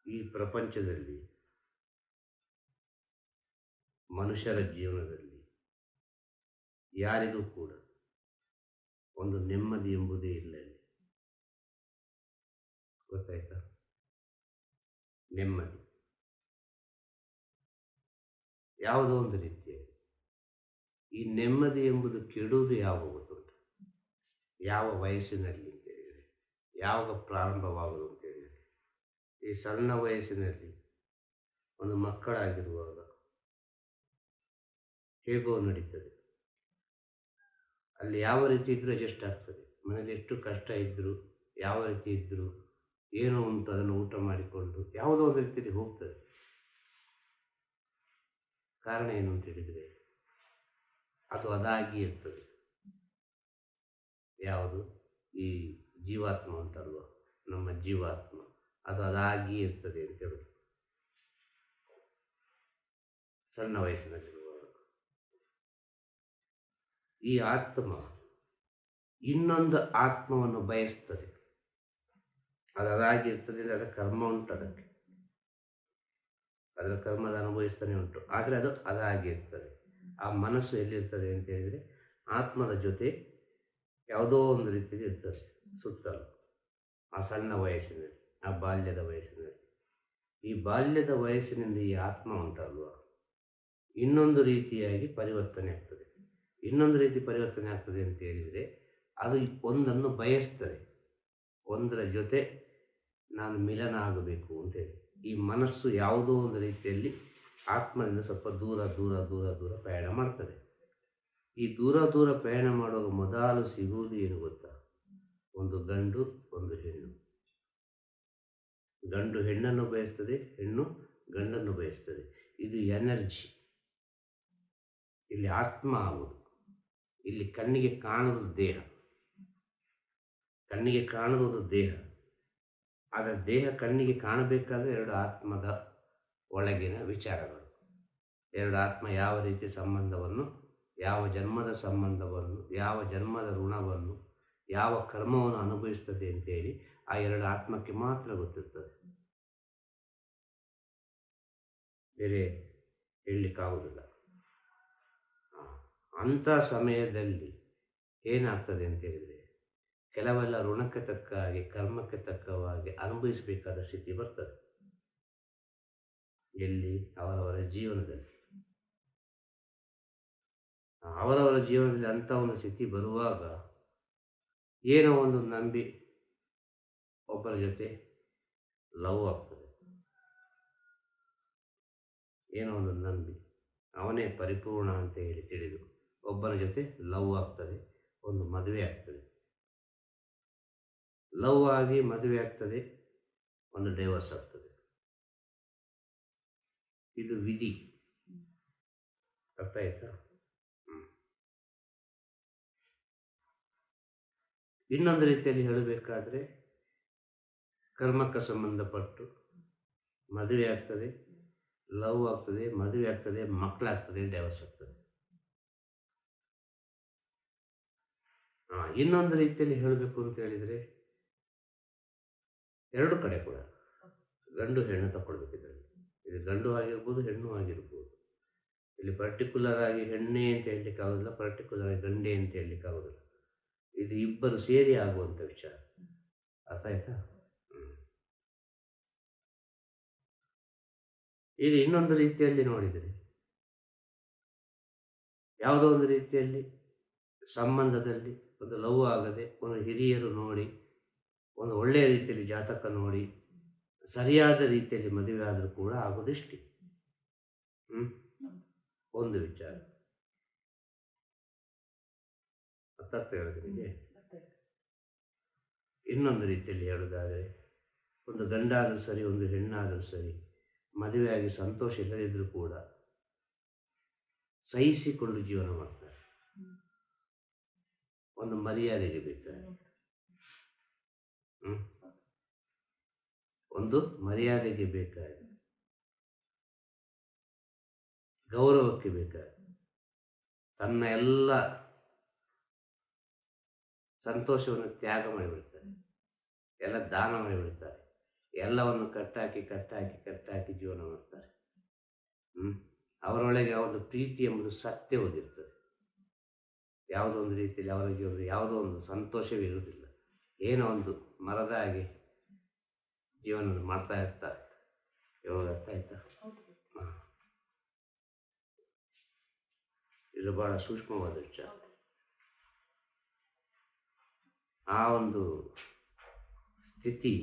ಈ ಪ್ರಪಂಚದಲ್ಲಿ ಮನುಷ್ಯರ ಜೀವನದಲ್ಲಿ ಯಾರಿಗೂ ಕೂಡ ಒಂದು ನೆಮ್ಮದಿ ಎಂಬುದೇ ಇಲ್ಲ ಇಲ್ಲಿ. ಗೊತ್ತಾಯ್ತಾ? ನೆಮ್ಮದಿ ಯಾವುದೋ ಒಂದು ರೀತಿಯಲ್ಲಿ. ಈ ನೆಮ್ಮದಿ ಎಂಬುದು ಕೆಡುವುದು ಯಾವಾಗ ಗೊತ್ತುಂಟು? ಯಾವ ವಯಸ್ಸಿನಲ್ಲಿ ಅಂತ ಹೇಳಿದರೆ, ಯಾವಾಗ ಪ್ರಾರಂಭವಾಗುವುದು ಅಂತ ಹೇಳಿದರೆ, ಈ ಸಣ್ಣ ವಯಸ್ಸಿನಲ್ಲಿ ಒಂದು ಮಕ್ಕಳಾಗಿರುವಾಗ ಹೇಗೋ ನಡೀತದೆ. ಅಲ್ಲಿ ಯಾವ ರೀತಿ ಇದ್ದರೂ ಅಡ್ಜಸ್ಟ್ ಆಗ್ತದೆ. ಮನೇಲಿ ಎಷ್ಟು ಕಷ್ಟ ಇದ್ದರೂ, ಯಾವ ರೀತಿ ಇದ್ದರೂ, ಏನೋ ಉಂಟು ಅದನ್ನು ಊಟ ಮಾಡಿಕೊಂಡು ಯಾವುದೋ ಒಂದು ರೀತಿಯಲ್ಲಿ ಹೋಗ್ತದೆ. ಕಾರಣ ಏನು ಅಂತ ಹೇಳಿದರೆ, ಅದು ಅದಾಗಿ ಇರ್ತದೆ. ಯಾವುದು? ಈ ಜೀವಾತ್ಮ ಉಂಟಲ್ವ, ನಮ್ಮ ಜೀವಾತ್ಮ, ಅದು ಅದಾಗಿ ಇರ್ತದೆ ಅಂತ ಹೇಳುದು. ಸಣ್ಣ ವಯಸ್ಸಿನಲ್ಲಿರುವಾಗ ಈ ಆತ್ಮ ಇನ್ನೊಂದು ಆತ್ಮವನ್ನು ಬಯಸ್ತದೆ. ಅದು ಅದಾಗಿರ್ತದೆ. ಅದರ ಕರ್ಮ ಉಂಟು, ಅದರ ಕರ್ಮದ ಅನುಭವಿಸ್ತಾನೆ ಉಂಟು. ಆದರೆ ಅದು ಅದಾಗಿರ್ತದೆ. ಆ ಮನಸ್ಸು ಎಲ್ಲಿರ್ತದೆ ಅಂತ ಹೇಳಿದರೆ, ಆತ್ಮದ ಜೊತೆ ಯಾವುದೋ ಒಂದು ರೀತಿಯಲ್ಲಿ ಇರ್ತದೆ ಸುತ್ತಲೂ. ಆ ಸಣ್ಣ ವಯಸ್ಸಿನಲ್ಲಿ, ಆ ಬಾಲ್ಯದ ವಯಸ್ಸಿನಲ್ಲಿ. ಈ ಬಾಲ್ಯದ ವಯಸ್ಸಿನಿಂದ ಈ ಆತ್ಮ ಉಂಟಲ್ವ, ಇನ್ನೊಂದು ರೀತಿಯಾಗಿ ಪರಿವರ್ತನೆ ಆಗ್ತದೆ. ಇನ್ನೊಂದು ರೀತಿ ಪರಿವರ್ತನೆ ಆಗ್ತದೆ ಅಂತ ಹೇಳಿದರೆ, ಅದು ಒಂದನ್ನು ಬಯಸ್ತದೆ. ಒಂದರ ಜೊತೆ ನಾನು ಮಿಲನ ಆಗಬೇಕು ಅಂತೇಳಿ ಈ ಮನಸ್ಸು ಯಾವುದೋ ಒಂದು ರೀತಿಯಲ್ಲಿ ಆತ್ಮದಿಂದ ಸ್ವಲ್ಪ ದೂರ ದೂರ ದೂರ ದೂರ ಪ್ರಯಾಣ ಮಾಡ್ತದೆ. ಈ ದೂರ ದೂರ ಪ್ರಯಾಣ ಮಾಡುವಾಗ ಮೊದಲು ಸಿಗುವುದು ಏನು ಗೊತ್ತಾ? ಒಂದು ಗಂಡು, ಒಂದು ಹೆಣ್ಣು. ಗಂಡು ಹೆಣ್ಣನ್ನು ಬಯಸ್ತದೆ, ಹೆಣ್ಣು ಗಂಡನ್ನು ಬಯಸ್ತದೆ. ಇದು ಎನರ್ಜಿ. ಇಲ್ಲಿ ಆತ್ಮ ಆಗುವುದು. ಇಲ್ಲಿ ಕಣ್ಣಿಗೆ ಕಾಣುವುದು ದೇಹ. ಕಣ್ಣಿಗೆ ಕಾಣುವುದು ದೇಹ. ಆದರೆ ದೇಹ ಕಣ್ಣಿಗೆ ಕಾಣಬೇಕಾದ್ರೆ ಎರಡು ಆತ್ಮದ ಒಳಗಿನ ವಿಚಾರಗಳು. ಎರಡು ಆತ್ಮ ಯಾವ ರೀತಿ ಸಂಬಂಧವನ್ನು, ಯಾವ ಜನ್ಮದ ಸಂಬಂಧವನ್ನು, ಯಾವ ಜನ್ಮದ ಋಣವನ್ನು, ಯಾವ ಕರ್ಮವನ್ನು ಅನುಭವಿಸ್ತದೆ ಅಂತೇಳಿ ಆ ಎರಡು ಆತ್ಮಕ್ಕೆ ಮಾತ್ರ ಗೊತ್ತಿರ್ತದೆ. ಬೇರೆ ಹೇಳಲಿಕ್ಕಾಗುವುದಿಲ್ಲ. ಅಂಥ ಸಮಯದಲ್ಲಿ ಏನಾಗ್ತದೆ ಅಂತ ಹೇಳಿದರೆ, ಕೆಲವೆಲ್ಲ ಋಣಕ್ಕೆ ತಕ್ಕ ಹಾಗೆ, ಕರ್ಮಕ್ಕೆ ತಕ್ಕವಾಗಿ ಅನುಭವಿಸಬೇಕಾದ ಸ್ಥಿತಿ ಬರ್ತದೆ. ಎಲ್ಲಿ? ಅವರವರ ಜೀವನದಲ್ಲಿ. ಅವರವರ ಜೀವನದಲ್ಲಿ ಅಂಥ ಒಂದು ಸ್ಥಿತಿ ಬರುವಾಗ ಏನೋ ಒಂದು ನಂಬಿ ಒಬ್ಬರ ಜೊತೆ ಲವ್ ಆಗ್ತದೆ. ಏನೋ ಒಂದು ನಂಬಿ ಅವನೇ ಪರಿಪೂರ್ಣ ಅಂತ ಹೇಳಿ ತಿಳಿದು ಒಬ್ಬರ ಜೊತೆ ಲವ್ ಆಗ್ತದೆ, ಒಂದು ಮದುವೆ ಆಗ್ತದೆ. ಲವ್ ಆಗಿ ಮದುವೆ ಆಗ್ತದೆ, ಒಂದು ಡೈವರ್ಸ್ ಆಗ್ತದೆ. ಇದು ವಿಧಿ. ಅರ್ಥ ಆಯ್ತಾ? ಇನ್ನೊಂದು ರೀತಿಯಲ್ಲಿ ಹೇಳಬೇಕಾದ್ರೆ, ಕರ್ಮಕ್ಕೆ ಸಂಬಂಧಪಟ್ಟು ಮದುವೆ ಆಗ್ತದೆ, ಲವ್ ಆಗ್ತದೆ, ಮದುವೆ ಆಗ್ತದೆ, ಮಕ್ಕಳಾಗ್ತದೆ, ಡೈವರ್ಸ್ ಆಗ್ತದೆ. ಇನ್ನೊಂದು ರೀತಿಯಲ್ಲಿ ಹೇಳಬೇಕು ಅಂತ ಹೇಳಿದರೆ, ಎರಡು ಕಡೆ ಕೂಡ ಗಂಡು ಹೆಣ್ಣು ತಗೊಳ್ಬೇಕಿದ್ರಲ್ಲಿ. ಇದು ಗಂಡು ಆಗಿರ್ಬೋದು, ಹೆಣ್ಣು ಆಗಿರ್ಬೋದು. ಇಲ್ಲಿ ಪರ್ಟಿಕ್ಯುಲರ್ ಆಗಿ ಹೆಣ್ಣೆ ಅಂತ ಹೇಳಲಿಕ್ಕೆ ಆಗೋದಿಲ್ಲ, ಪರ್ಟಿಕ್ಯುಲರ್ ಆಗಿ ಗಂಡೆ ಅಂತ ಹೇಳಲಿಕ್ಕೆ ಆಗೋದಿಲ್ಲ. ಇದು ಇಬ್ಬರು ಸೇರಿ ಆಗುವಂಥ ವಿಚಾರ. ಅರ್ಥ ಆಯ್ತಾ? ಈಗ ಇನ್ನೊಂದು ರೀತಿಯಲ್ಲಿ ನೋಡಿದರೆ, ಯಾವುದೋ ಒಂದು ರೀತಿಯಲ್ಲಿ ಸಂಬಂಧದಲ್ಲಿ ಒಂದು ಲವ್ ಆಗದೆ, ಒಂದು ಹಿರಿಯರು ನೋಡಿ, ಒಂದು ಒಳ್ಳೆಯ ರೀತಿಯಲ್ಲಿ ಜಾತಕ ನೋಡಿ, ಸರಿಯಾದ ರೀತಿಯಲ್ಲಿ ಮದುವೆ ಆದರೂ ಕೂಡ ಆಗೋದಿಷ್ಟೇ. ಒಂದು ವಿಚಾರ. ಅರ್ಥ ಹೇಳಿದ್ರೆ, ಇನ್ನೊಂದು ರೀತಿಯಲ್ಲಿ ಹೇಳೋದಾದರೆ, ಒಂದು ಗಂಡಾದರೂ ಸರಿ, ಒಂದು ಹೆಣ್ಣಾದರೂ ಸರಿ, ಮದುವೆಯಾಗಿ ಸಂತೋಷ ಇಲ್ಲದಿದ್ದರೂ ಕೂಡ ಸಹಿಸಿಕೊಂಡು ಜೀವನ ಮಾಡ್ತಾರೆ. ಒಂದು ಮರ್ಯಾದೆಗೆ ಬೇಕಾದ್ರೆ, ಒಂದು ಮರ್ಯಾದೆಗೆ ಬೇಕಾದ್ರೆ, ಗೌರವಕ್ಕೆ ಬೇಕಾದ್ರೆ, ತನ್ನ ಎಲ್ಲ ಸಂತೋಷವನ್ನು ತ್ಯಾಗ ಮಾಡಿಬಿಡ್ತಾರೆ, ಎಲ್ಲ ದಾನ ಮಾಡಿಬಿಡ್ತಾರೆ. ಎಲ್ಲವನ್ನು ಕಟ್ಟಾಕಿ ಜೀವನ ಮಾಡ್ತಾರೆ. ಅವರೊಳಗೆ ಯಾವುದು ಪ್ರೀತಿ ಎಂಬುದು ಸತ್ಯ ಓದಿರ್ತದೆ. ಯಾವುದೋ ಒಂದು ರೀತಿಯಲ್ಲಿ ಅವರಿಗೆ ಯಾವುದೋ ಒಂದು ಸಂತೋಷವಿರುವುದಿಲ್ಲ. ಏನೋ ಒಂದು ಮರದ ಹಾಗೆ ಜೀವನ ಮಾಡ್ತಾ ಇರ್ತಾರೆ. ಇವಾಗ ಅರ್ಥ ಆಯ್ತಾ? ಇದು ಬಹಳ ಸೂಕ್ಷ್ಮವಾದ ವಿಚಾರ. ಆ ಒಂದು ಸ್ಥಿತಿ,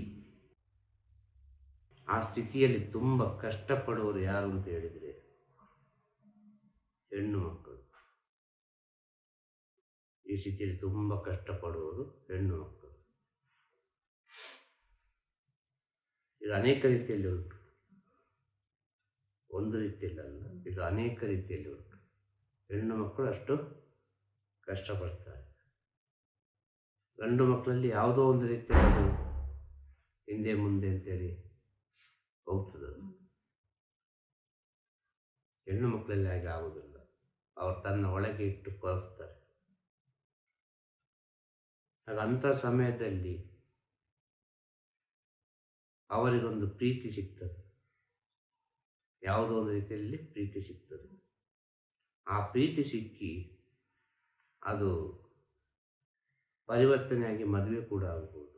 ಆ ಸ್ಥಿತಿಯಲ್ಲಿ ತುಂಬ ಕಷ್ಟಪಡುವವರು ಯಾರು ಅಂತ ಹೇಳಿದರೆ ಹೆಣ್ಣು ಮಕ್ಕಳು. ಈ ಸ್ಥಿತಿಯಲ್ಲಿ ತುಂಬ ಕಷ್ಟಪಡುವವರು ಹೆಣ್ಣು ಮಕ್ಕಳು. ಇದು ಅನೇಕ ರೀತಿಯಲ್ಲಿ ಉಂಟು, ಒಂದು ರೀತಿಯಲ್ಲಿ ಅಲ್ಲ, ಇದು ಅನೇಕ ರೀತಿಯಲ್ಲಿ ಉಂಟು. ಹೆಣ್ಣು ಮಕ್ಕಳು ಅಷ್ಟು ಕಷ್ಟಪಡ್ತಾರೆ. ಗಂಡು ಮಕ್ಕಳಲ್ಲಿ ಯಾವುದೋ ಒಂದು ರೀತಿಯಲ್ಲಿ ಅದು ಹಿಂದೆ ಮುಂದೆ ಅಂತೇಳಿ ಹೋಗ್ತದೆ. ಹೆಣ್ಣು ಮಕ್ಕಳಲ್ಲಿ ಹಾಗೆ ಆಗುವುದಿಲ್ಲ. ಅವರು ತನ್ನ ಒಳಗೆ ಇಟ್ಟು ಕೊರಗ್ತಾರೆ. ಆಗ ಅಂಥ ಸಮಯದಲ್ಲಿ ಅವರಿಗೊಂದು ಪ್ರೀತಿ ಸಿಗ್ತದೆ, ಯಾವುದೋ ಒಂದು ರೀತಿಯಲ್ಲಿ ಪ್ರೀತಿ ಸಿಗ್ತದೆ. ಆ ಪ್ರೀತಿ ಸಿಕ್ಕಿ ಅದು ಪರಿವರ್ತನೆಯಾಗಿ ಮದುವೆ ಕೂಡ ಆಗ್ಬೋದು.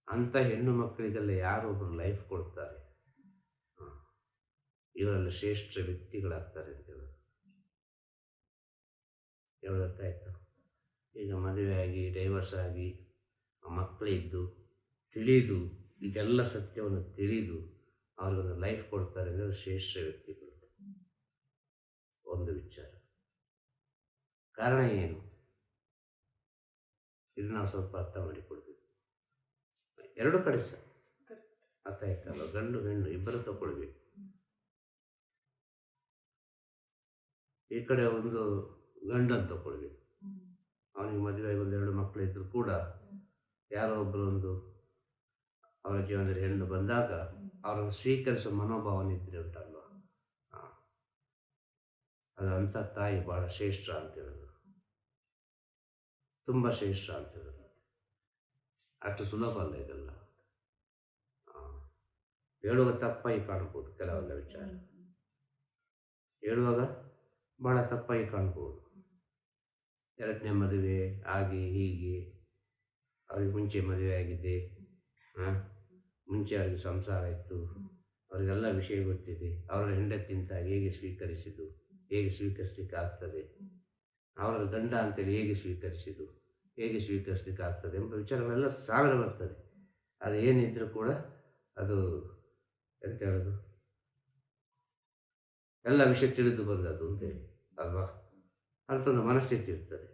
ಅಂಥ ಹೆಣ್ಣು ಮಕ್ಕಳಿಗೆಲ್ಲ ಯಾರೊಬ್ಬರು ಲೈಫ್ ಕೊಡ್ತಾರೆ, ಇವರೆಲ್ಲ ಶ್ರೇಷ್ಠ ವ್ಯಕ್ತಿಗಳಾಗ್ತಾರೆ ಅಂತ ಹೇಳೋದಾಯ್ತು. ಈಗ ಮದುವೆಯಾಗಿ ಡೈವರ್ಸ್ ಆಗಿ ಮಕ್ಕಳಿದ್ದು ತಿಳಿದು ಇದೆಲ್ಲ ಸತ್ಯವನ್ನು ತಿಳಿದು ಅವ್ರಿಗೊಂದು ಲೈಫ್ ಕೊಡ್ತಾರೆ ಅಂದರೆ ಶ್ರೇಷ್ಠ ವ್ಯಕ್ತಿಗಳು. ಒಂದು ವಿಚಾರ. ಕಾರಣ ಏನು? ಇದು ನಾವು ಸ್ವಲ್ಪ ಅರ್ಥ ಮಾಡಿಕೊಡ್ಬೇಕು. ಎರಡು ಕಡೆ ಸರ್ ಅರ್ಥ ಆಯ್ತಲ್ಲ, ಗಂಡು ಹೆಣ್ಣು ಇಬ್ಬರು ತಗೊಳ್ಬೇಕು. ಈ ಕಡೆ ಒಂದು ಗಂಡನ್ನು ತಗೊಳ್ಬೇಕು. ಅವನಿಗೆ ಮದುವೆಯಾಗಿ ಒಂದೆರಡು ಮಕ್ಕಳಿದ್ರು ಕೂಡ ಯಾರೋ ಒಬ್ಬರು ಒಂದು ಅವರ ಜೀವನದಲ್ಲಿ ಹೆಣ್ಣು ಬಂದಾಗ ಅವರನ್ನು ಸ್ವೀಕರಿಸುವ ಮನೋಭಾವನೆ ಇದ್ರೆ ಉಂಟಲ್ವ, ಅದು ಅಂಥ ತಾಯಿ ಭಾಳ ಶ್ರೇಷ್ಠ ಅಂತ ಹೇಳೋದು, ತುಂಬ ಶ್ರೇಷ್ಠ ಅಂತ ಹೇಳೋದು. ಅಷ್ಟು ಸುಲಭ ಅಲ್ಲ ಇದೆಲ್ಲ. ಹೇಳುವಾಗ ತಪ್ಪಾಗಿ ಕಾಣ್ಬೋದು ಕೆಲವೆಲ್ಲ ವಿಚಾರ, ಹೇಳುವಾಗ ಭಾಳ ತಪ್ಪಾಗಿ ಕಾಣ್ಬೋದು. ಎರಡನೇ ಮದುವೆ ಹಾಗೆ ಹೀಗೆ, ಅವ್ರಿಗೆ ಮುಂಚೆ ಮದುವೆ ಆಗಿದೆ, ಮುಂಚೆ ಅವ್ರಿಗೆ ಸಂಸಾರ ಇತ್ತು, ಅವರಿಗೆಲ್ಲ ವಿಷಯ ಗೊತ್ತಿದೆ, ಅವರ ಹೆಂಡತಿಂತ ಹೇಗೆ ಸ್ವೀಕರಿಸಿದ್ದು, ಹೇಗೆ ಸ್ವೀಕರಿಸಲಿಕ್ಕೆ ಆಗ್ತದೆ, ಅವರ ಗಂಡ ಅಂತೇಳಿ ಹೇಗೆ ಸ್ವೀಕರಿಸಲಿಕ್ಕೆ ಆಗ್ತದೆ ಎಂಬ ವಿಚಾರಗಳೆಲ್ಲ ಸಾವಿರ ಬರ್ತದೆ. ಅದು ಏನಿದ್ರೂ ಕೂಡ ಅದು ಎಂತ ಹೇಳೋದು, ಎಲ್ಲ ವಿಷಯ ತಿಳಿದು ಬಂದದ್ದು ಅಂತೇಳಿ ಅಲ್ವಾ, ಅಂಥೊಂದು ಮನಸ್ಥಿತಿ ಇರ್ತದೆ.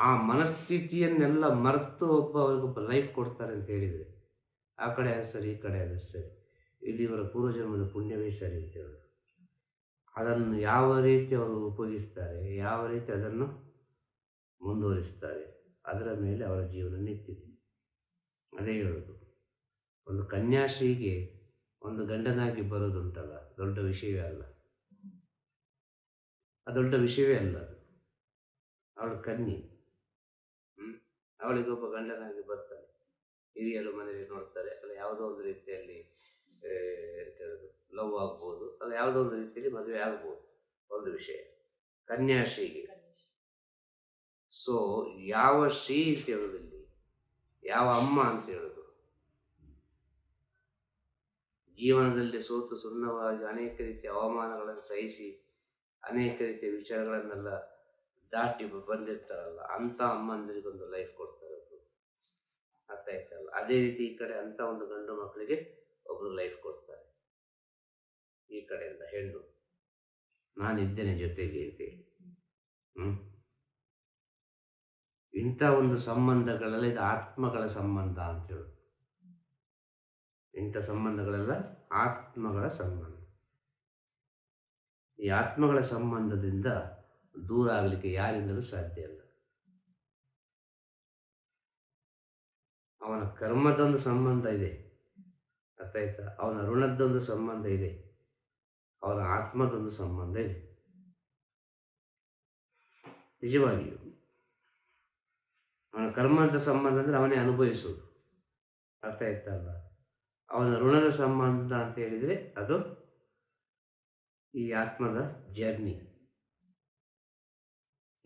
ಆ ಮನಸ್ಥಿತಿಯನ್ನೆಲ್ಲ ಮರೆತು ಅವ್ರಿಗೊಬ್ಬ ಲೈಫ್ ಕೊಡ್ತಾರೆ ಅಂತ ಹೇಳಿದರೆ ಆ ಕಡೆ ಅದು ಸರಿ, ಈ ಕಡೆ ಅದು ಸರಿ, ಇದು ಇವರ ಪೂರ್ವಜನ್ಮದ ಪುಣ್ಯವೇ ಸರಿ ಅಂತ ಹೇಳೋದು. ಅದನ್ನು ಯಾವ ರೀತಿ ಅವರು ಉಪಯೋಗಿಸ್ತಾರೆ, ಯಾವ ರೀತಿ ಅದನ್ನು ಮುಂದುವರಿಸ್ತಾರೆ, ಅದರ ಮೇಲೆ ಅವರ ಜೀವನ ನಿಂತಿದೆ. ಅದೇ ಹೇಳೋದು, ಒಂದು ಕನ್ಯಾಶ್ರೀಗೆ ಒಂದು ಗಂಡನಾಗಿ ಬರೋದುಂಟಲ್ಲ, ದೊಡ್ಡ ವಿಷಯವೇ ಅಲ್ಲ, ಅದು ದೊಡ್ಡ ವಿಷಯವೇ ಅಲ್ಲ. ಅದು ಅವಳು ಕನ್ಯೆ, ಅವಳಿಗೊಬ್ಬ ಗಂಡನಾಗಿ ಬರ್ತಾನೆ, ಹಿರಿಯರು ಮನೆಯಲ್ಲಿ ನೋಡ್ತಾರೆ, ಅಲ್ಲ ಯಾವುದೋ ಒಂದು ರೀತಿಯಲ್ಲಿ ಎಂತ ಹೇಳೋದು ಲವ್ ಆಗ್ಬೋದು, ಅಲ್ಲ ಯಾವುದೋ ಒಂದು ರೀತಿಯಲ್ಲಿ ಮದುವೆ ಆಗ್ಬೋದು, ಒಂದು ವಿಷಯ ಕನ್ಯಾಶ್ರೀಗೆ. ಸೊ ಯಾವ ಶ್ರೀ ಅಂತ ಹೇಳೋದಲ್ಲಿ, ಯಾವ ಅಮ್ಮ ಅಂತ ಹೇಳೋದು, ಜೀವನದಲ್ಲಿ ಸೋತು ಸುಣ್ಣವಾಗಿ ಅನೇಕ ರೀತಿಯ ಅವಮಾನಗಳನ್ನು ಸಹಿಸಿ ಅನೇಕ ರೀತಿಯ ವಿಚಾರಗಳನ್ನೆಲ್ಲ ದಾಟಿ ಬಂದಿರ್ತಾರಲ್ಲ, ಅಂಥ ಅಮ್ಮಂದಿರಿಗೊಂದು ಲೈಫ್ ಕೊಡ್ತಾರೆ ಒಬ್ಬರು. ಅರ್ಥ ಆಯ್ತಲ್ಲ? ಅದೇ ರೀತಿ ಈ ಕಡೆ ಅಂಥ ಒಂದು ಗಂಡು ಮಕ್ಕಳಿಗೆ ಒಬ್ಬರು ಲೈಫ್ ಕೊಡ್ತಾರೆ. ಈ ಕಡೆಯಿಂದ ಹೆಣ್ಣು ನಾನಿದ್ದೇನೆ ಜೊತೆಗೆ ಅಂತೇಳಿ. ಇಂಥ ಒಂದು ಸಂಬಂಧಗಳೆಲ್ಲ ಇದು ಆತ್ಮಗಳ ಸಂಬಂಧ ಅಂತ ಹೇಳೋದು. ಇಂಥ ಸಂಬಂಧಗಳೆಲ್ಲ ಆತ್ಮಗಳ ಸಂಬಂಧ. ಈ ಆತ್ಮಗಳ ಸಂಬಂಧದಿಂದ ದೂರ ಆಗಲಿಕ್ಕೆ ಯಾರಿಂದಲೂ ಸಾಧ್ಯ ಇಲ್ಲ. ಅವನ ಕರ್ಮದೊಂದು ಸಂಬಂಧ ಇದೆ, ಅರ್ಥ ಆಯ್ತಾ? ಅವನ ಋಣದ್ದೊಂದು ಸಂಬಂಧ ಇದೆ, ಅವನ ಆತ್ಮದೊಂದು ಸಂಬಂಧ ಇದೆ. ನಿಜವಾಗಿಯೂ ಅವನ ಕರ್ಮದ ಸಂಬಂಧ ಅಂದರೆ ಅವನೇ ಅನುಭವಿಸೋದು, ಅರ್ಥ ಆಯ್ತಲ್ಲ. ಅವನ ಋಣದ ಸಂಬಂಧ ಅಂತ ಹೇಳಿದರೆ ಅದು ಈ ಆತ್ಮದ ಜರ್ನಿ.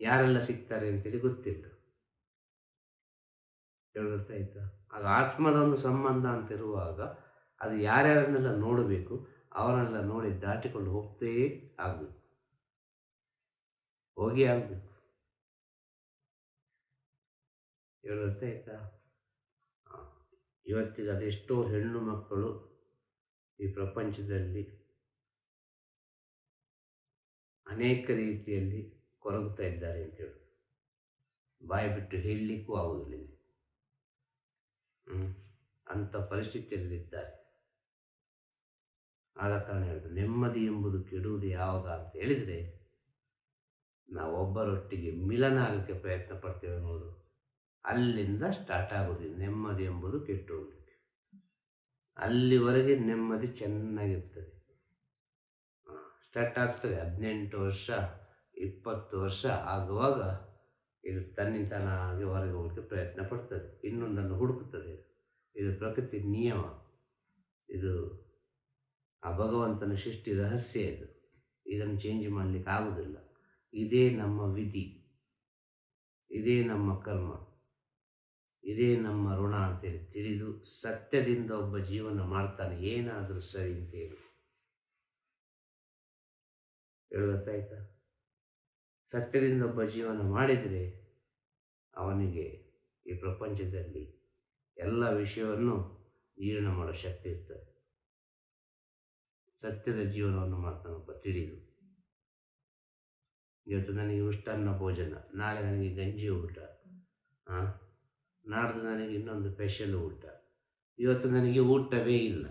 ಯಾರೆಲ್ಲ ಸಿಗ್ತಾರೆ ಅಂತೇಳಿ ಗೊತ್ತಿಲ್ಲ. ಗೊತ್ತಾಯ್ತಾ? ಆಗ ಆತ್ಮದ ಒಂದು ಸಂಬಂಧ ಅಂತಿರುವಾಗ ಅದು ಯಾರ್ಯಾರನ್ನೆಲ್ಲ ನೋಡಬೇಕು ಅವರನ್ನೆಲ್ಲ ನೋಡಿ ದಾಟಿಕೊಂಡು ಹೋಗ್ತೇ ಆಗಬೇಕು, ಹೋಗಿ ಆಗಬೇಕು. ಗೊತ್ತಾಯ್ತಾ? ಇವತ್ತಿಗೆ ಅದೆಷ್ಟೋ ಹೆಣ್ಣು ಮಕ್ಕಳು ಈ ಪ್ರಪಂಚದಲ್ಲಿ ಅನೇಕ ರೀತಿಯಲ್ಲಿ ಕೊರಗುತ್ತಾ ಇದ್ದಾರೆ ಅಂತೇಳಿ ಬಾಯಿ ಬಿಟ್ಟು ಹೇಳಲಿಕ್ಕೂ ಆಗುವುದಿಲ್ಲ. ಅಂಥ ಪರಿಸ್ಥಿತಿಯಲ್ಲಿದ್ದಾರೆ. ಆದ ಕಾರಣ ಹೇಳುದು, ನೆಮ್ಮದಿ ಎಂಬುದು ಕೆಡುವುದು ಯಾವಾಗ ಅಂತ ಹೇಳಿದರೆ ನಾವೊಬ್ಬರೊಟ್ಟಿಗೆ ಮಿಲನ ಆಗಲಿಕ್ಕೆ ಪ್ರಯತ್ನ ಪಡ್ತೇವೆ ನೋಡು, ಅಲ್ಲಿಂದ ಸ್ಟಾರ್ಟ್ ಆಗೋದಿಲ್ಲ ನೆಮ್ಮದಿ ಎಂಬುದು ಕೆಟ್ಟು ಹೋಗಲಿಕ್ಕೆ. ಅಲ್ಲಿವರೆಗೆ ನೆಮ್ಮದಿ ಚೆನ್ನಾಗಿರ್ತದೆ. ಸ್ಟಾರ್ಟ್ ಆಗ್ತದೆ 18 ವರ್ಷ 20 ವರ್ಷ ಆಗುವಾಗ ಇದು ತನ್ನಿಂತಾನಾಗಿ ಹೊರಗೆ ಹೋಗಲಿಕ್ಕೆ ಪ್ರಯತ್ನ ಪಡ್ತದೆ, ಇನ್ನೊಂದನ್ನು ಹುಡುಕುತ್ತದೆ. ಇದು ಪ್ರಕೃತಿ ನಿಯಮ, ಇದು ಆ ಭಗವಂತನ ಸೃಷ್ಟಿ ರಹಸ್ಯ. ಇದನ್ನು ಚೇಂಜ್ ಮಾಡಲಿಕ್ಕೆ ಆಗುವುದಿಲ್ಲ. ಇದೇ ನಮ್ಮ ವಿಧಿ, ಇದೇ ನಮ್ಮ ಕರ್ಮ, ಇದೇ ನಮ್ಮ ಋಣ ಅಂತೇಳಿ ತಿಳಿದು ಸತ್ಯದಿಂದ ಒಬ್ಬ ಜೀವನ ಮಾಡ್ತಾನೆ, ಏನಾದರೂ ಸರಿ ಅಂತೇಳಿ ಹೇಳೋದಾಯ್ತಾ. ಸತ್ಯದಿಂದ ಒಬ್ಬ ಜೀವನ ಮಾಡಿದರೆ ಅವನಿಗೆ ಈ ಪ್ರಪಂಚದಲ್ಲಿ ಎಲ್ಲ ವಿಷಯವನ್ನು ಜೀರ್ಣ ಮಾಡೋ ಶಕ್ತಿ ಇರ್ತದೆ. ಸತ್ಯದ ಜೀವನವನ್ನು ಮಾಡ್ತಾನೊಬ್ಬ ತಿಳಿದು. ಇವತ್ತು ನನಗೆ ಉಷ್ಟನ್ನ ಭೋಜನ, ನಾಳೆ ನನಗೆ ಗಂಜಿ ಊಟ, ನಾಡ್ದು ನನಗೆ ಇನ್ನೊಂದು ಸ್ಪೆಷಲ್ ಊಟ, ಇವತ್ತು ನನಗೆ ಊಟವೇ ಇಲ್ಲ.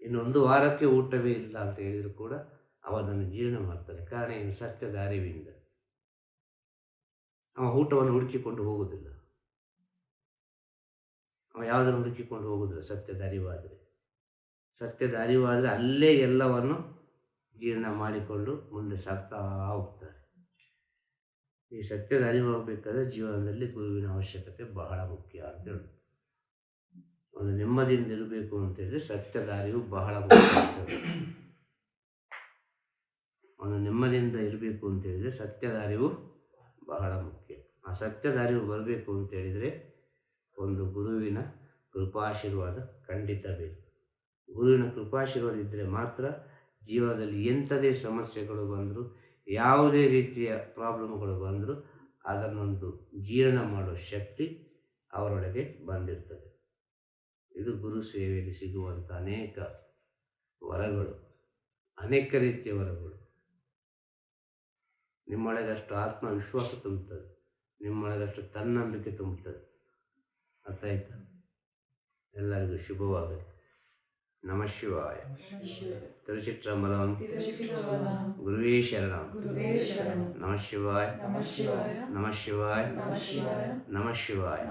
ಇನ್ನೊಂದು ವಾರಕ್ಕೆ ಊಟವೇ ಇಲ್ಲ ಅಂತ ಹೇಳಿದರೂ ಕೂಡ ಅವನನ್ನು ಜೀರ್ಣ ಮಾಡ್ತಾನೆ. ಕಾರಣ ಏನು? ಸತ್ಯದ ಅರಿವಿಂದ. ಅವ ಊಟವನ್ನು ಹುಡುಕಿಕೊಂಡು ಹೋಗುವುದಿಲ್ಲ, ಅವ ಯಾವುದನ್ನು ಹುಡುಕಿಕೊಂಡು ಹೋಗುವುದಿಲ್ಲ. ಸತ್ಯದ ಅರಿವಾದರೆ, ಸತ್ಯದ ಅರಿವಾದರೆ ಅಲ್ಲೇ ಎಲ್ಲವನ್ನು ಜೀರ್ಣ ಮಾಡಿಕೊಂಡು ಮುಂದೆ ಸಾಗ್ತಾ ಹೋಗ್ತಾರೆ. ಈ ಸತ್ಯದ ಅರಿವು ಹೋಗಬೇಕಾದ್ರೆ ಜೀವನದಲ್ಲಿ ಗುರುವಿನ ಅವಶ್ಯಕತೆ ಬಹಳ ಮುಖ್ಯ ಅಂತ ಹೇಳಿ. ಒಂದು ನೆಮ್ಮದಿಯಿಂದ ಇರಬೇಕು ಅಂತೇಳಿದರೆ ಸತ್ಯದ ಅರಿವು ಬಹಳ ಮುಖ್ಯ ಆಗ್ತದೆ. ಒಂದು ನೆಮ್ಮದಿಯಿಂದ ಇರಬೇಕು ಅಂತೇಳಿದರೆ ಸತ್ಯದ ಅರಿವು ಬಹಳ ಮುಖ್ಯ. ಆ ಸತ್ಯದ ಅರಿವು ಬರಬೇಕು ಅಂತೇಳಿದರೆ ಒಂದು ಗುರುವಿನ ಕೃಪಾಶೀರ್ವಾದ ಖಂಡಿತ ಬೇಕು. ಗುರುವಿನ ಕೃಪಾಶೀರ್ವಾದ ಇದ್ದರೆ ಮಾತ್ರ ಜೀವನದಲ್ಲಿ ಎಂಥದೇ ಸಮಸ್ಯೆಗಳು ಬಂದರೂ, ಯಾವುದೇ ರೀತಿಯ ಪ್ರಾಬ್ಲಮ್ಗಳು ಬಂದರೂ ಅದನ್ನೊಂದು ಜೀರ್ಣ ಮಾಡೋ ಶಕ್ತಿ ಅವರೊಳಗೆ ಬಂದಿರ್ತದೆ. ಇದು ಗುರು ಸೇವೆಯಲ್ಲಿ ಸಿಗುವಂಥ ಅನೇಕ ವರಗಳು, ಅನೇಕ ರೀತಿಯ ವರಗಳು. ನಿಮ್ಮೊಳಗಷ್ಟು ಆತ್ಮವಿಶ್ವಾಸ ತುಂಬುತ್ತದೆ, ನಿಮ್ಮೊಳಗಷ್ಟು ತನ್ನಂಬಿಕೆ ತುಂಬುತ್ತದೆ. ಅರ್ಥ ಆಯ್ತಾ? ಎಲ್ಲರಿಗೂ ಶುಭವಾಗಲಿ. ನಮಃ ಶಿವಾಯ. ತಿರುಚಿಟ್ರಂಬಲಂ. ಗುರುವೇ ಶರಣಂ. ನಮಃ ಶಿವಾಯ. ನಮಃ ಶಿವಾಯ. ನಮಃ ಶಿವಾಯ.